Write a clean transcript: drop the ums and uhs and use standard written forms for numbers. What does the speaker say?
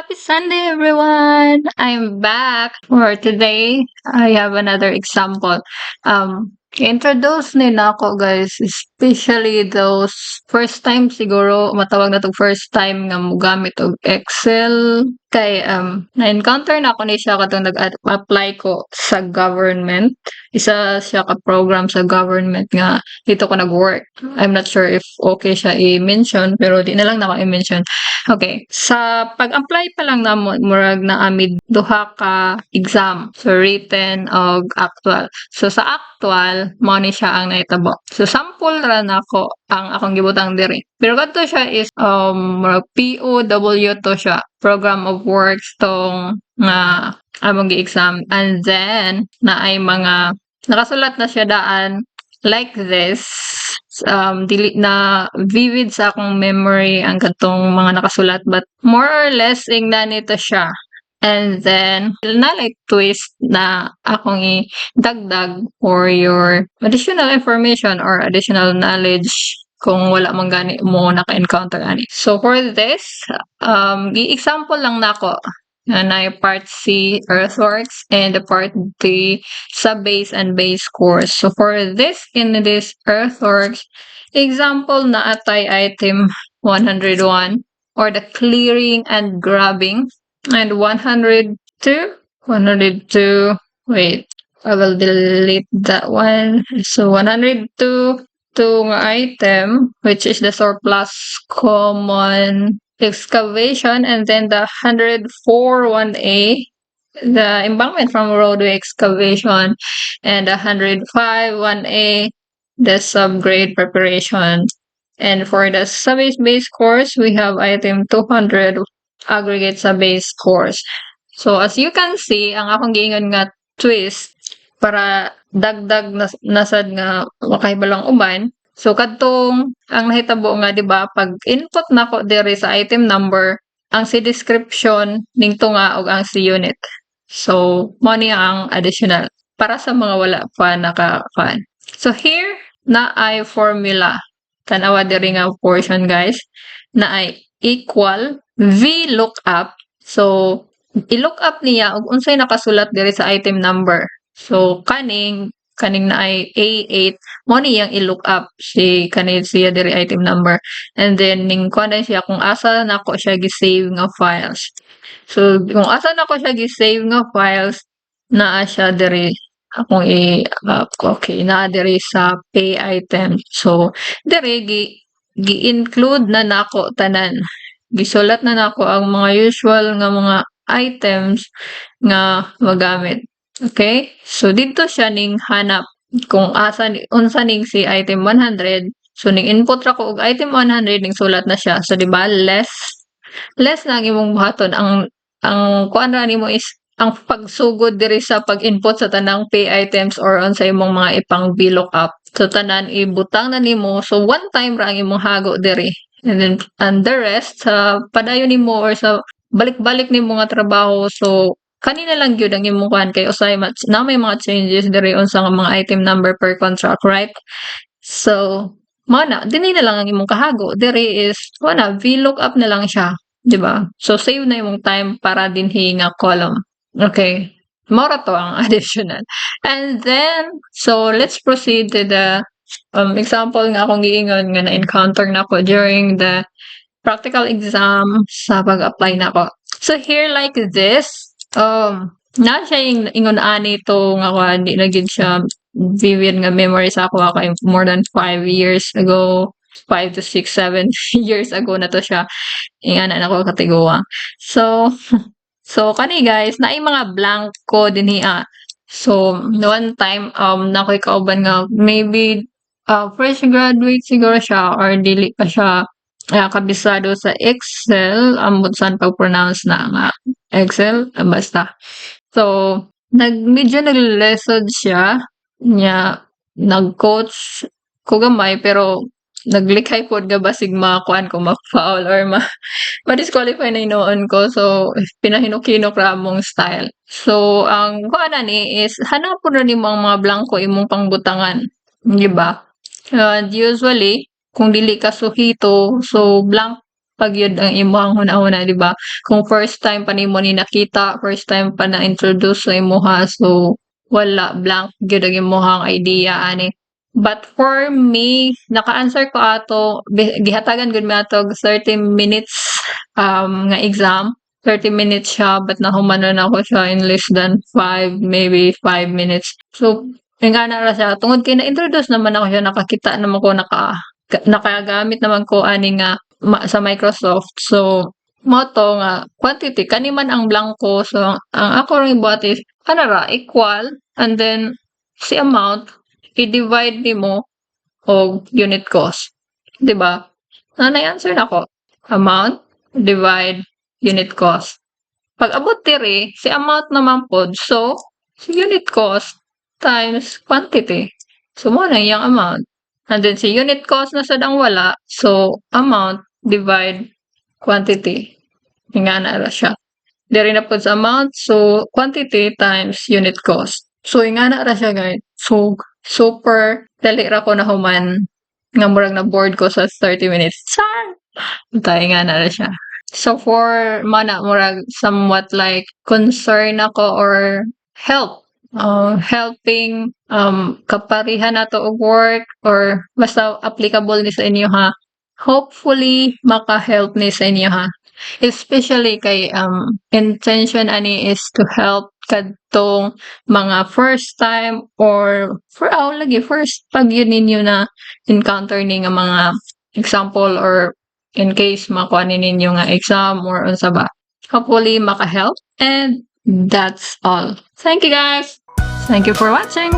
Happy Sunday, everyone! I'm back for today. I have another example. Introduce ni na ako, guys, especially those first time siguro, matawag na to first time nga mogamit og Excel. Kay, na-encounter na ako ni siya katong nag-apply ko sa government. Isa siya ka-program sa government nga dito ko nag-work. I'm not sure if okay siya i-mention, pero di na lang na ako i-mention. Okay. Sa pag-apply pa lang namo murag na amid duha ka exam. So written og actual. So sa actual mao ni siya ang nahitabo. So sample ra nako ang akong gibutang diri. Pero kadto siya is murag POW to siya. Program of Works tong nga among gi-exam. And then naay mga nakasulat na siya daan like this. Dili na vivid sa akong memory ang katong mga nakasulat, but more or less ingnan nito siya. And then na like twist na akong idagdag for your additional information or additional knowledge kung wala man gani mo naka-encounter ani. So for this, gi-example lang nako na part C earthworks and the part D sa base and base course. So for this, in this earthworks, example na atay item 101 or the clearing and grabbing, and 102, wait, I will delete that one. So 102 itong item, which is the surplus common excavation, and then the 104 1A, the embankment from roadway excavation, and the 105 1A, the subgrade preparation. And for the sub-base course, we have item 200 aggregate sub-base course. So as you can see, ang akong giingon nga twist para dagdag nasad nga makahibalang uban. So kadtong ang nahitabo nga di ba pag input nako diri sa item number, ang si description ning tunga og ang si unit. So mo ni ang additional para sa mga wala pa naka-fan. So here na ay formula. Tanawa diri nga portion, guys, na ay equal VLOOKUP. So i-look up niya og unsay nakasulat diri sa item number. So kaning na ay A8 mo ni yang i-look up si kanin siya diri item number, and then ning kuan siya kung asa nako siya gi-save nga files. So kung asa nako siya gi-save nga files, naa siya diri akong okay naa diri sa pay item. So diri gi-include na nako tanan, gisulat na nako ang mga usual nga mga items nga magamit. Okay? So dito siya ning hanap kung unsa ning si item 100. So ning input ra ko og item 100, ning sulat na siya. So di ba less na ang imong buhaton. Ang kuan ra nimo is ang pagsugod diri sa pag-input sa tanang pay items or on sa imong mga ipang VLOOKUP. So tanan ibutang na nimo. So one time ra ang imong hago diri. And the rest sa padayon nimo or sa balik-balik nimo nga trabaho. So kanina lang gyud ang imong kuan kay usay na may mga changes diri unsa nga mga item number per contract, right? So mana dinhi na lang ang imong kahago diri is wala VLOOKUP na lang siya, di ba? So save na imong time para dinhi nga column. Okay, mora to ang additional. And then so let's proceed to the example nga akong giingon nga na-encounter na ko during the practical exam sa pag-apply na ko. So here like this, na siya yung ingon ani to nga ko hindi na gid siya vivid nga memory sa ako kay more than 5 years ago, 5 to 6, 7 years ago na to siya. Ingana na ko katiguwa. So kani guys, naay mga blanco dinhi So one time nakoy kauban nga maybe fresh graduate siguro siya or dili pa siya kabisado sa Excel, ambot saan pag-pronounce na nga Excel, basta. So medyo nag-lesson siya niya, nag-coach ko gamay pero naglikhay pod nga basig makuan ko ma-foul or ma-disqualify na inoon ko. So pinahinok-hinok ra mong style. So ang kuan ni is hanapon ra nimo ang mga blanco imong pangbutangan, di ba? And usually kung dili ka suhito, so blank pag yun ang imong hunahuna, di ba? Kung first time pa nimo ni nakita, first time pa na-introduce sa imuha, so wala, blank gyud ang imong idea ani. But for me, naka-answer ko ato, gihatagan gud mi ato 30 minutes nga exam. 30 minutes siya, but nahumanon ako siya in less than 5, maybe 5 minutes. So, nga na ra siya. Tungod kay na-introduce naman ako siya, nakakita naman ko, nakagamit naman ko ani nga sa Microsoft. So, moto nga quantity kani man ang blanco. So, ang ako ring ibuhat is ano ra, equal, and then si amount i-divide nimo og unit cost. 'Di ba? Ano answer nako? Amount divide unit cost. Pag abot diri, si amount naman pod, so si unit cost times quantity. So mo na yung amount. And then si unit cost na sad ang wala, so amount divide quantity. Nga na ra siya. Diri na pod sa amount, so quantity times unit cost. So nga na ra siya guys. So super dali ra ko nahuman nga murag na board ko sa 30 minutes. Char! Tayo nga na ra siya. So for mana murag somewhat like concern ako or helping kaparihan nato og work or basta applicable ni sa inyo ha. Hopefully maka-help ni sa inyo ha. Especially kay intention ani is to help kadtong mga first time or first pag yun ninyo na encounter ni nga mga example or in case makuha ninyo nga exam or unsa ba. Hopefully maka-help, and that's all. Thank you guys. Thank you for watching.